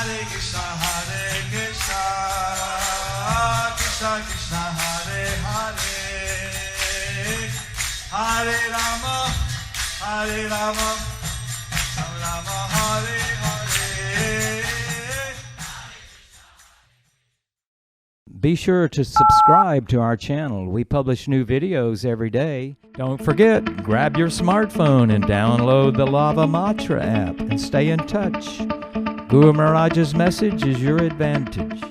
Krishna Krishna Hare Hare Hare Rama Rama Rama Hare Hare. Be sure to subscribe to our channel. We publish new videos every day. Don't forget, grab your smartphone and download the Lava Matra app and stay in touch. Guru Maharaj's message is your advantage.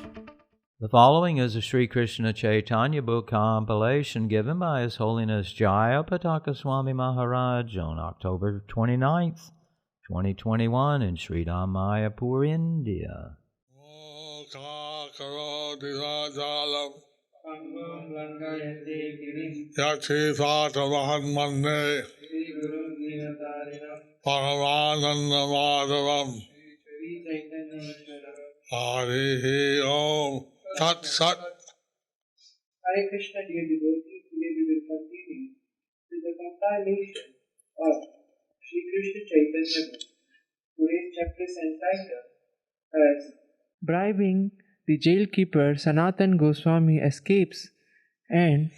The following is a Sri Krishna Chaitanya book compilation given by His Holiness Jayapataka Swami Maharaj on October 29th, 2021 in Sri Mayapur, India. Paramanandamadavam Hare Om Tat Sat. Hare Krishna, dear devotees, today we will continue with the compilation of Sri Krishna Chaitanya book. Today's chapter is entitled as Bribing the Jailkeeper. Sanatan Goswami escapes and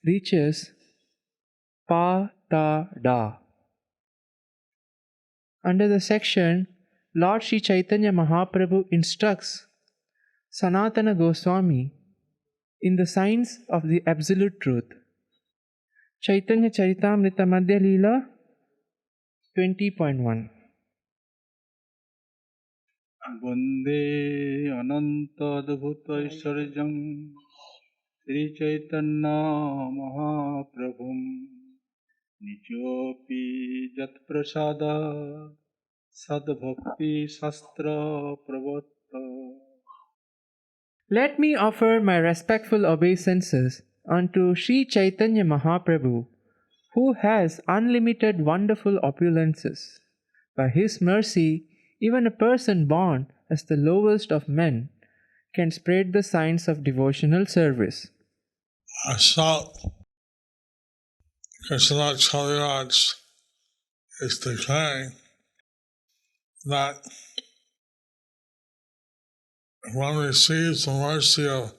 reaches Patada. Under the section, Lord Sri Chaitanya Mahaprabhu instructs Sanatana Goswami in the signs of the Absolute Truth. Chaitanya Charitamrita Madhya Leela 20.1. Vande Ananta Adbhuta Aishwarjam Sri Chaitanya Mahaprabhum Nijopi Jat Prasada Sadbhakti Sastra Pravatta. Let me offer my respectful obeisances unto Sri Chaitanya Mahaprabhu, who has unlimited wonderful opulences. By his mercy, even a person born as the lowest of men can spread the signs of devotional service. So, Krishna Chaviraj is declaring that one receives the mercy of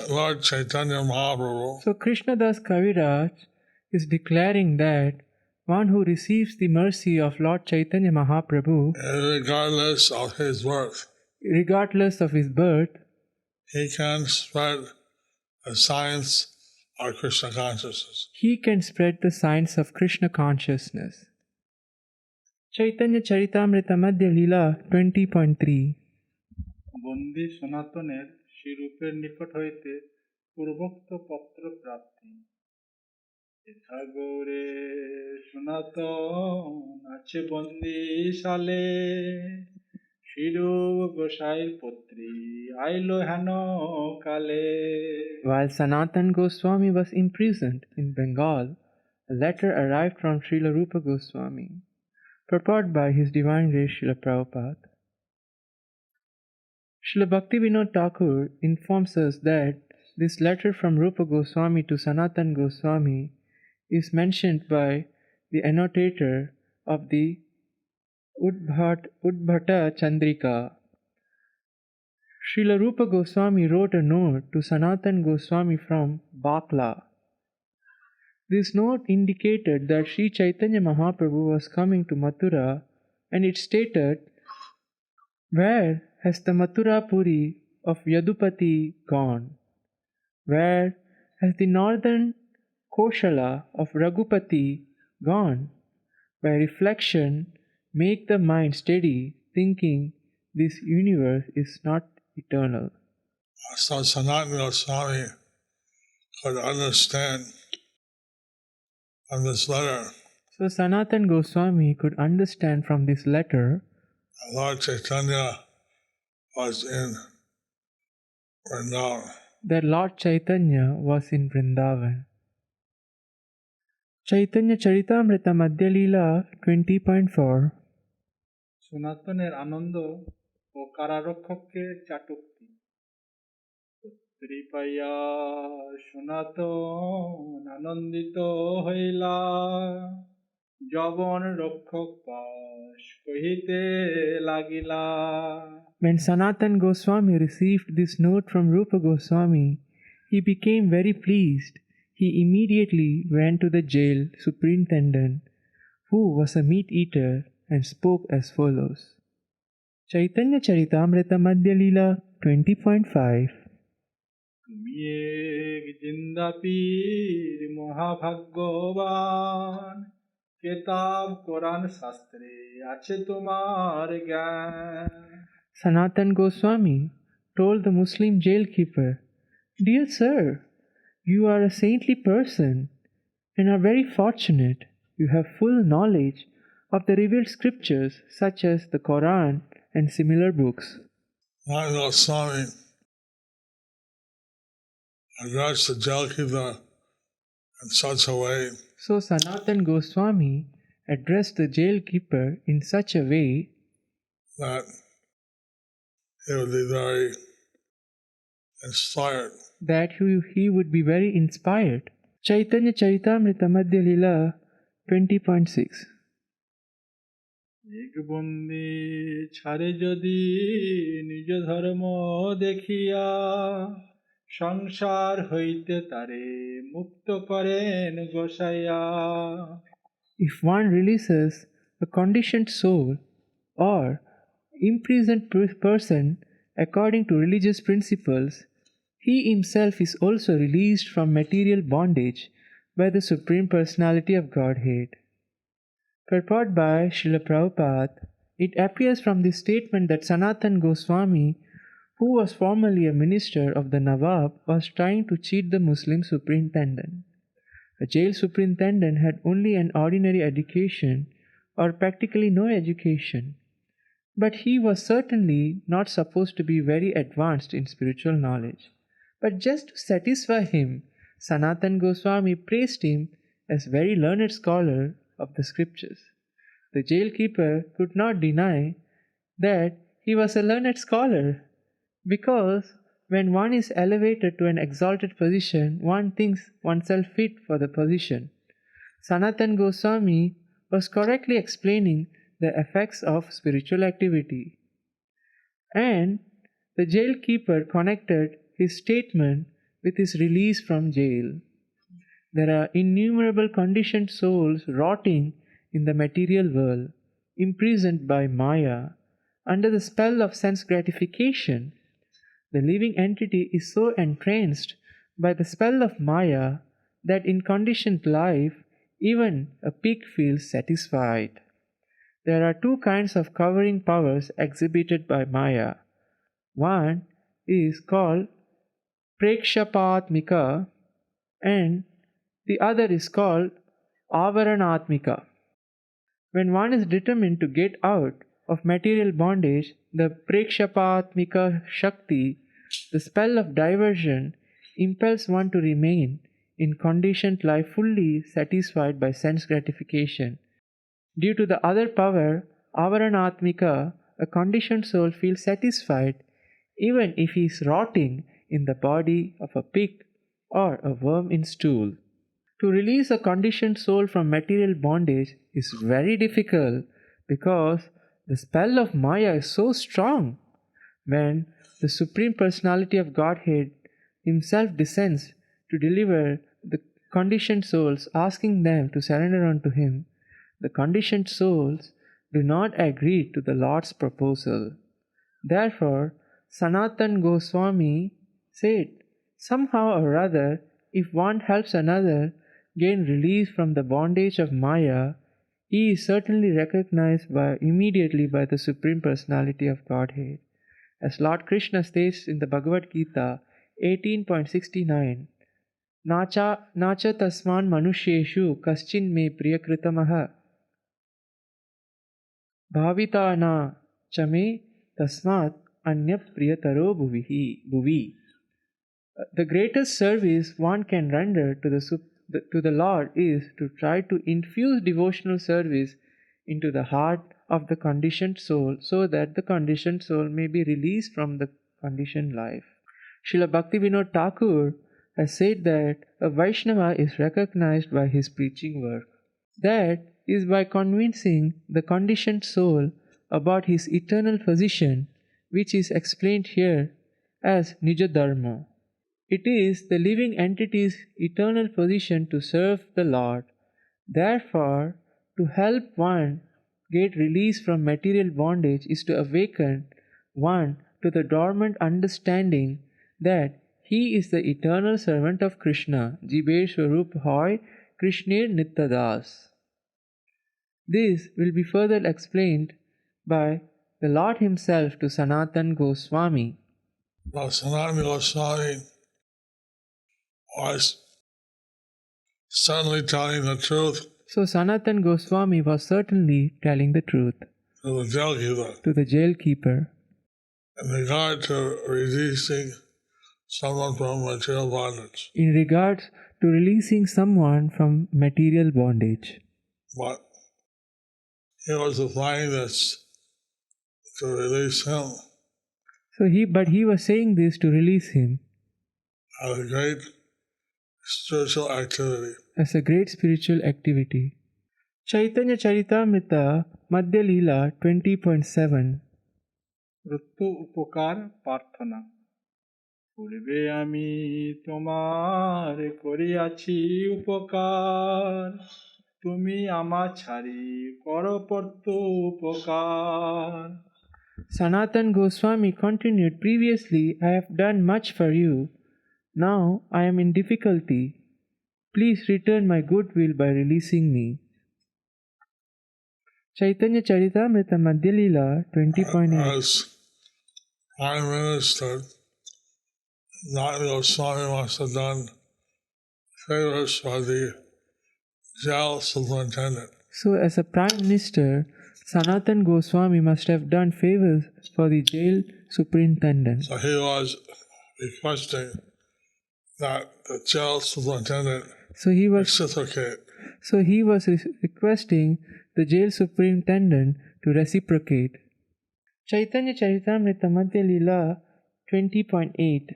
Lord Chaitanya Mahaprabhu. So Krishnadas Kaviraj is declaring that one who receives the mercy of Lord Chaitanya Mahaprabhu, regardless of his birth, he can spread the signs of Krishna consciousness. He can spread the signs of Krishna consciousness. Chaitanya Charitamrita Madhya Leela 20.3. বন্দী সনাতনের শ্রীরূপের নিকট হইতে পূর্বোক্ত পত্র প্রাপ্তি যথা গৌরে সনাতন আছে বন্দিশালে শ্রীরূপ গোসাইর পুত্রী আইলো হেন কালে. While Sanatan Goswami was imprisoned in Bengal, a letter arrived from Srila Rupa Goswami, purport by His Divine Grace Srila Prabhupada. Srila Bhaktivinoda Thakur informs us that this letter from Rupa Goswami to Sanatan Goswami is mentioned by the annotator of the Udbhata Chandrika. Srila Rupa Goswami wrote a note to Sanatan Goswami from Bakla. This note indicated that Sri Chaitanya Mahaprabhu was coming to Mathura, and it stated, "Where has the Mathura Puri of Yadupati gone? Where has the northern Koshala of Raghupati gone? By reflection, make the mind steady, thinking this universe is not eternal." So Sanatana Goswami could understand from this letter. So Sanatan Goswami could understand from this letter Lord Chaitanya was in Vrindavan. That Lord Chaitanya was in Vrindavan. Chaitanya Charitamrita Madhya Leela 20.4. সনাতনের আনন্দ ও কারারক্ষককে চাটুক্তি পুত্রী পাইয়া সনাতন আনন্দিত হইলা যবন রক্ষক পাশ কহিতে লাগিলা। When Sanatan Goswami received this note from Rupa Goswami, he became very pleased. He immediately went to the jail superintendent, who was a meat eater, and spoke as follows. Chaitanya Charitamrita Madhya Leela 20.5 তুমি এক জিন্দা পীর মহাভাগ্যবান, কেতাব কোরআন শাস্ত্রে আছে তোমার জ্ঞান। Sanatan Goswami told the Muslim jailkeeper, "Dear sir, you are a saintly person and are very fortunate. You have full knowledge of the revealed scriptures such as the Quran and similar books." Sanatana Swami addressed the jailkeeper in such a way So Sanatan Goswami addressed the jailkeeper in such a way that he would be very inspired. that he would be very inspired. Chaitanya Charitamrita Madhya Leela 20.6 এক বন্দী ছাড়ে যদি নিজ ধর্ম দেখিয়া, সংসার হইতে তারে মুক্ত করেন গোসাইয়া। If one releases a conditioned soul or imprisoned person according to religious principles, he himself is also released from material bondage by the Supreme Personality of Godhead. Purport by Srila Prabhupada, it appears from this statement that Sanatan Goswami, who was formerly a minister of the Nawab, was trying to cheat the Muslim superintendent. A jail superintendent had only an ordinary education or practically no education, but he was certainly not supposed to be very advanced in spiritual knowledge. But just to satisfy him, Sanatan Goswami praised him as very learned scholar of the scriptures. The jailkeeper could not deny that he was a learned scholar, because when one is elevated to an exalted position, one thinks oneself fit for the position. Sanatan Goswami was correctly explaining the effects of spiritual activity, and the jailkeeper connected his statement with his release from jail. There are innumerable conditioned souls rotting in the material world, imprisoned by Maya, under the spell of sense gratification. The living entity is so entranced by the spell of Maya that in conditioned life, even a pig feels satisfied. There are two kinds of covering powers exhibited by Maya. One is called Prekshapatmika and the other is called Avaranatmika. When one is determined to get out of material bondage, the Prekshapatmika Shakti, the spell of diversion, impels one to remain in conditioned life fully satisfied by sense gratification. Due to the other power, Avaranatmika, a conditioned soul feels satisfied even if he is rotting in the body of a pig or a worm in stool. To release a conditioned soul from material bondage is very difficult because the spell of Maya is so strong. When the Supreme Personality of Godhead himself descends to deliver the conditioned souls, asking them to surrender unto him, the conditioned souls do not agree to the Lord's proposal. Therefore, Sanatan Goswami said, somehow or other, if one helps another gain release from the bondage of Maya, he is certainly recognized immediately by the Supreme Personality of Godhead. As Lord Krishna states in the Bhagavad Gita 18.69, Nacha tasman manusheshu kaschin me priyakritamaha bhavita na chame tasmat anya priyataro bhuvi. The greatest service one can render to the Lord is to try to infuse devotional service into the heart of the conditioned soul so that the conditioned soul may be released from the conditioned life. Srila Bhaktivinoda Thakur has said that a Vaishnava is recognized by his preaching work. That is by convincing the conditioned soul about his eternal position, which is explained here as Nijadharma. It is the living entity's eternal position to serve the Lord. Therefore, to help one get release from material bondage is to awaken one to the dormant understanding that he is the eternal servant of Krishna, Jiber Swarup Hoy, Krishnir Nityadas. This will be further explained by the Lord himself to Sanatan Goswami. Now, Sanatana Goswami was certainly telling the truth So Sanatan Goswami was certainly telling the truth to the jailkeeper to the jailkeeper in regard to releasing someone from material bondage. in regards to releasing someone from material bondage. But he was applying this to release him But he was saying this to release him as a great spiritual activity. as a great spiritual activity. Chaitanya Charitamrita Madhya Leela 20.7 রুত্ত উপকার প্রার্থনা পূর্বে আমি তোমার করিয়াছি উপকার তুমি আমা ছাড়ি করো পর্ত উপকার Sanatan Goswami continued, previously I have done much for you. Now I am in difficulty. Please return my goodwill by releasing me. Chaitanya Charitamrita Madhya Leela 20.8 As Prime Minister, Sanatana Goswami must have done favors for the jail superintendent. So as a Prime Minister, Sanatan Goswami must have done favors for the jail superintendent. So he was requesting that the jail superintendent So he was reciprocate. requesting the jail superintendent to reciprocate. Chaitanya Charitamrita Madhya Leela 20.8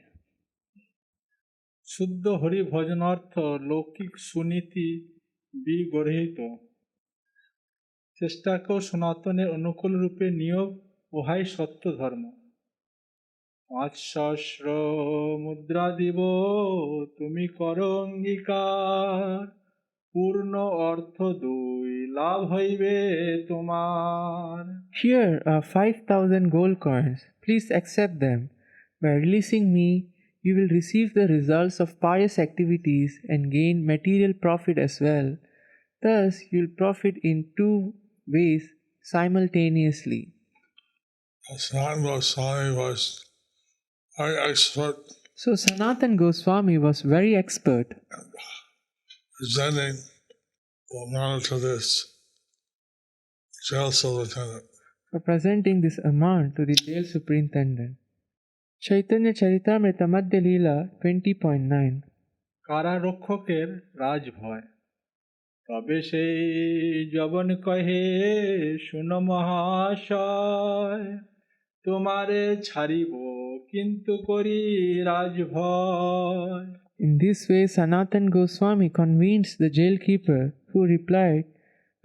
শুদ্ধ হরি ভজনার্থ লৌকিক সুনীতি বিগর্হিত চেষ্টাকেও সনাতনের অনুকূল রূপে নিয়োগ উহাই সত্য ধর্ম ৫০০ মুদ্রা দিব তুমি করো অঙ্গীকার পূর্ণ অর্থ 2 লাভ হইবে তোমার Here are 5,000 gold coins. Please accept them. By releasing me, you will receive the results of pious activities and gain material profit as well. Thus, you will profit in 2 ways simultaneously. Sanatana Goswami was very expert So, Sanatan Goswami was very expert presenting the amount to this jail superintendent. for presenting this amount to the jail superintendent. Chaitanya Charitamrita Madhya Leela 20.9 কারারক্ষকের রাজভয় তবে সেই যবন কহে শুনো মহাশয় তোমারে ছাড়িব কিন্তু করি রাজভয় In this way, Sanatan Goswami convinced the jailkeeper, who replied,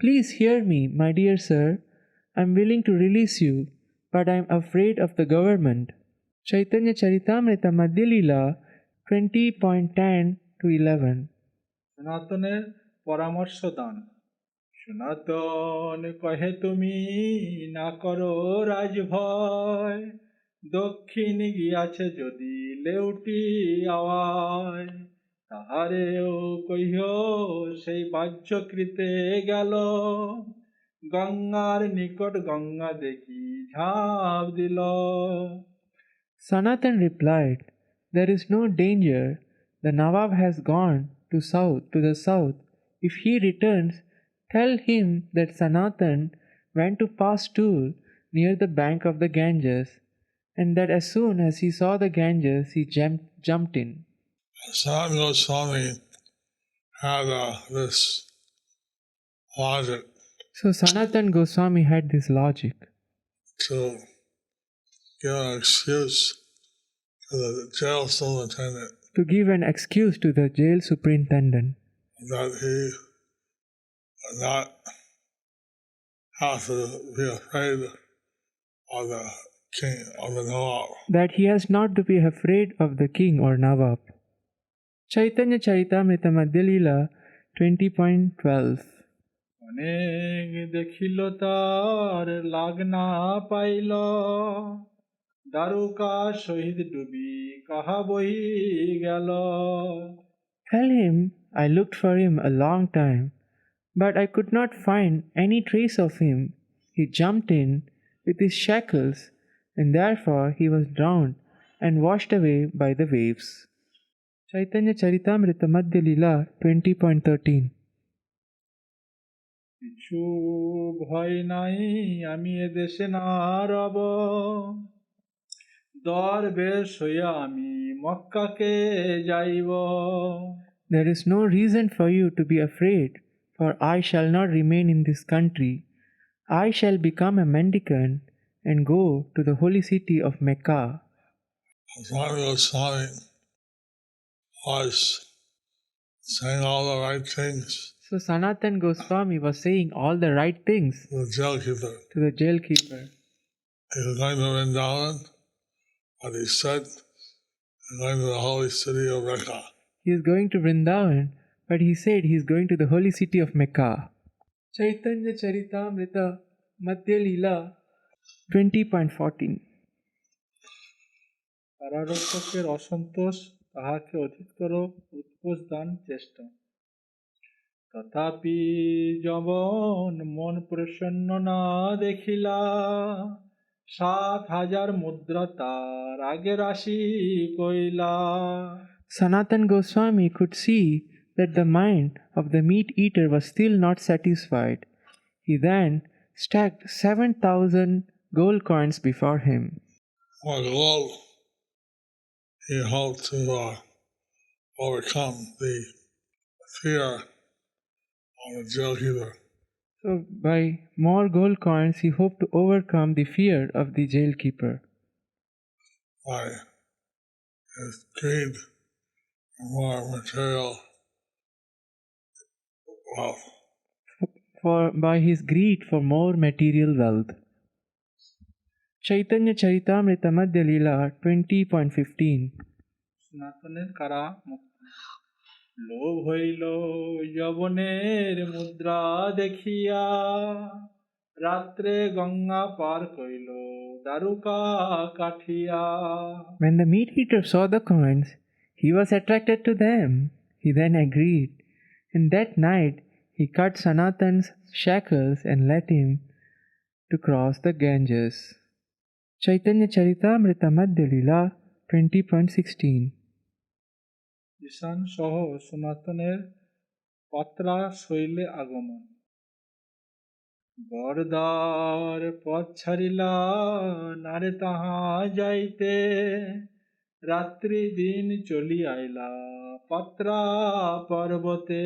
"Please hear me, my dear sir. I am willing to release you, but I am afraid of the government." Chaitanya Charitamrita Madhya Leela 20.10-11 সনাতনের পরামর্শ দান সনাতন কহে তুমি না করো রাজভয় দক্ষিণ গিয়াছে যদি লেউটি আওয়ায় তাহারেও কহিও সেই বাহ্যকৃতে গেল গঙ্গার নিকট গঙ্গা দেখি ঝাঁপ দিল Sanatan replied, "There is no danger. The Nawab has gone to the south. If he returns, tell him that Sanatan went to pass stool near the bank of the Ganges, and that as soon as he saw the Ganges, he jumped in." Sanatana Goswami had this logic So Sanatan Goswami had this logic to give an excuse to the jail superintendent to give an excuse to the jail superintendent that he would not have to be afraid of the king, of the Nawab. that he has not to be afraid of the king or Nawab. Chaitanya Charitamrita Madhya Leela 20.12. অনেক দেখিল তার লাগনা pile দারুকা শহীদ ডুবি কাহা বহি গেল Tell him I looked for him a long time, but I could not find any trace of him. He jumped in with his shackles, and therefore he was drowned and washed away by the waves. Chaitanya Charitamrita Madhya Leela 20.13. কিছু ভয় নাই আমি এ দেশে না রব দরবেশ হইয়া আমি মক্কাকে যাইব There is no reason for you to be afraid, for I shall not remain in this country. I shall become a mendicant and go to the holy city of Mecca. Swami Goswami was saying all the right things So Sanatan Goswami was saying all the right things to the jailkeeper. to the jailkeeper. He was going to Vrindavan, but he said, I'm going to the holy city of Mecca. He is going to Vrindavan, but he said he is going to the holy city of Mecca. Chaitanya Charitamrita Madhya Leela 20.14. কারারক্ষকের অসন্তোষ তাহাকে অধিকতর উৎকোচ দান চেষ্টা তথাপি যবন মন প্রসন্ন না দেখিলা ৭,০০০ মুদ্রা তার আগে রাশি কইলা Sanatan Goswami could see that the mind of the meat eater was still not satisfied. He then stacked 7,000 gold coins before him. For gold, he hoped to overcome the fear of the jailkeeper. So, by more gold coins, he hoped to overcome the fear of the jailkeeper. By his greed for more material wealth. By his greed for more material wealth. Chaitanya Charitamrita Madhya Leela 20.15. সনাতনের কারা মুক্তি লোভ হইল যবনের মুদ্রা দেখিয়া রাত্রে গঙ্গা পার কইল দারুকা Kathia When the meat eater saw the coins, he was attracted to them. He then agreed, and that night he cut Sanatan's shackles and let him to cross the Ganges. Chaitanya Charitamrita Madhya Leela 20.16. ঈশান সহ সনাতনের পাত্রা শৈলে আগমন বরদার পথ ছাড়িলা নারে তাহা যাইতে রাত্রি দিন চলি আইলা পাত্রা পর্বতে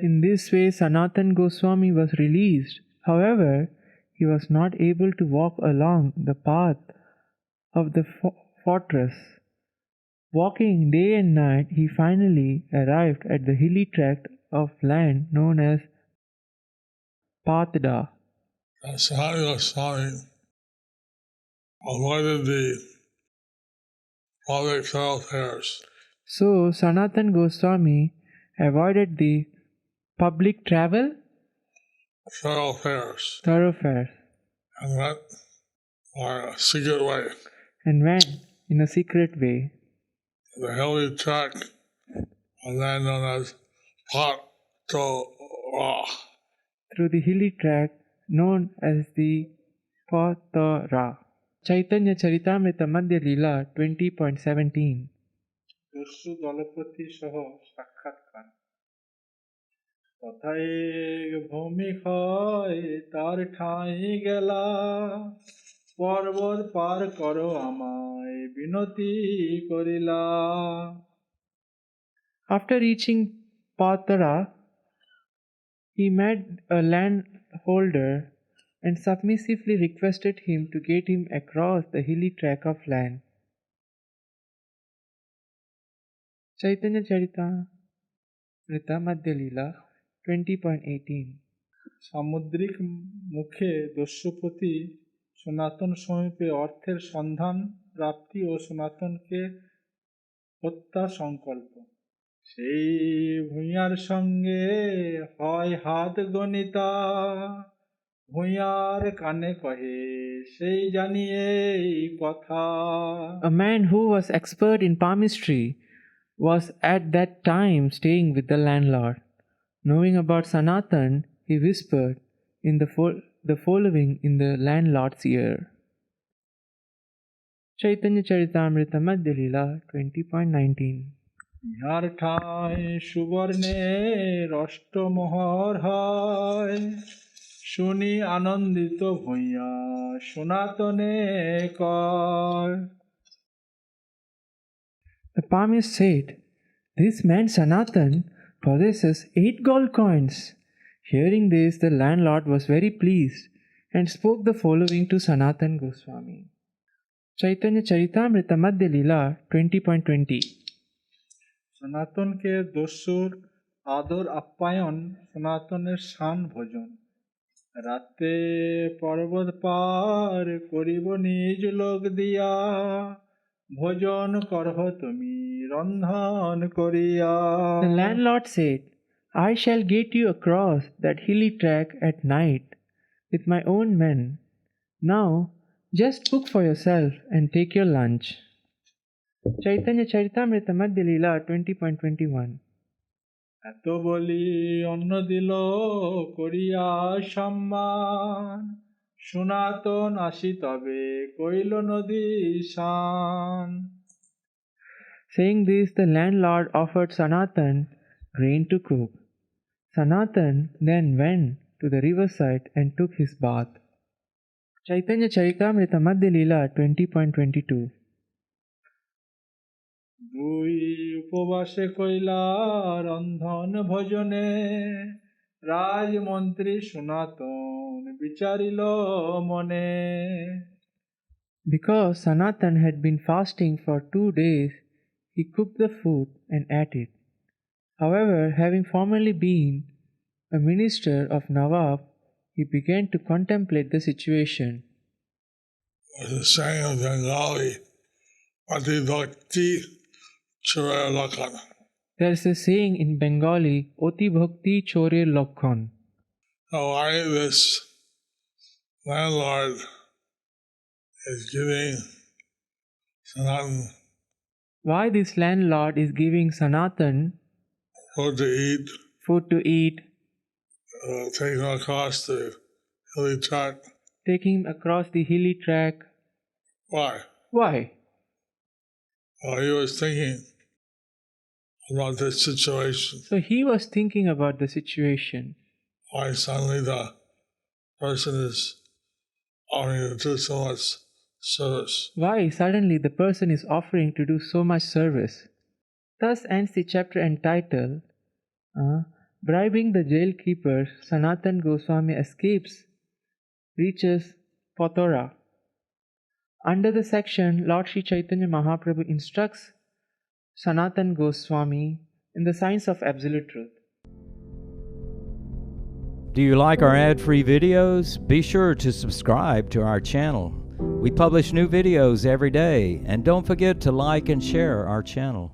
In this way, Sanatan Goswami was released. However, he was not able to walk along the path of the fortress. Walking day and night, he finally arrived at the hilly tract of land known as Patda. Swami Goswami avoided the public thoroughfares. So, Sanatan Goswami avoided the public thoroughfares And went by a secret way. and went in a secret way. The hilly tract of land known as Patara. Through the hilly tract known as the Patara. Chaitanya Charitamrita Madhya Leela 20.17. দস্যু দলপতি সহ সাক্ষাৎকার তথায় ভূমি ক্ষয় তার ঠাঁই গেলা পর্বত পার করো আমায় বিনতি করিলা After reaching Patara, he met a landholder and submissively requested him to get him across the hilly tract of land. Chaitanya Charitamrita Madhya Leela 20.18. সামুদ্রিক মুখে দস্যুপতি সনাতন সমীপে অর্থের সন্ধান প্রাপ্তি ও সনাতনকে হত্যা সংকল্প। সেই ভূঁইয়ার সঙ্গে হয় হাত গণিতা, ভূঁইয়ার কানে কহে সেই জানিয়ে কথা। A man who was expert in palmistry was at that time staying with the landlord. Knowing about Sanatan, he whispered in the following in the landlord's ear. Chaitanya Charitamrita Madhya Leela 20.19. ইহার ঠাঁই সুবর্ণের অষ্টমোহর হয়, শুনি আনন্দিত ভূঁইয়া সনাতনে কয়। The palmist said, "This man Sanatan possesses 8 gold coins." Hearing this, the landlord was very pleased and spoke the following to Sanatan Goswami. Chaitanya Charitamrita Madhya Leela 20.20. সনাতনকে দস্যুর আদর আপ্যায়ন, সনাতনের শান ভোজন। রাতে পর্বত পার করিব নিজ লোক দিয়া, ভোজন করহ তুমি রন্ধন করিয়া। The landlord said, "I shall get you across that hilly track at night with my own men. Now, just cook for yourself and take your lunch." Chaitanya Charitamrita Madhya Leela 20.21. এত বলি অন্ন দিল করিয়া সম্মান, সনাতন আসি তবে কইল নদী শান। Saying this, the landlord offered Sanatan grain to cook. Sanatan then went to the riverside and took his bath. Chaitanya Charitamrita Madhya Leela 20.22. দুই উপবাসে কইলা রন্ধন ভোজনে, রাজমন্ত্রী সনাতন বিচারিল মনে। Because Sanatan had been fasting for 2 days, he cooked the food and ate it. However, having formerly been a minister of Nawab, he began to contemplate the situation. There's a saying of Bengali, Pati Bhakti Chore Lakhan. There is a saying in Bengali, Oti Bhakti Chore Lakhon. Now, why this landlord is giving Sanatan Why this landlord is giving Sanatan food to eat, taking him across the hilly track? taking him across the hilly track. Why? Why? Well, he was thinking about this situation. So he was thinking about the situation. Why suddenly the person is offering to do so much service. Why suddenly the person is offering to do so much service? Thus ends the chapter entitled Bribing the Jailkeeper, Sanatan Goswami Escapes, Reaches Pothora. Under the section, Lord Sri Chaitanya Mahaprabhu instructs Sanatan Goswami in the science of absolute truth. Do you like our ad-free videos? Be sure to subscribe to our channel. We publish new videos every day, and don't forget to like and share our channel.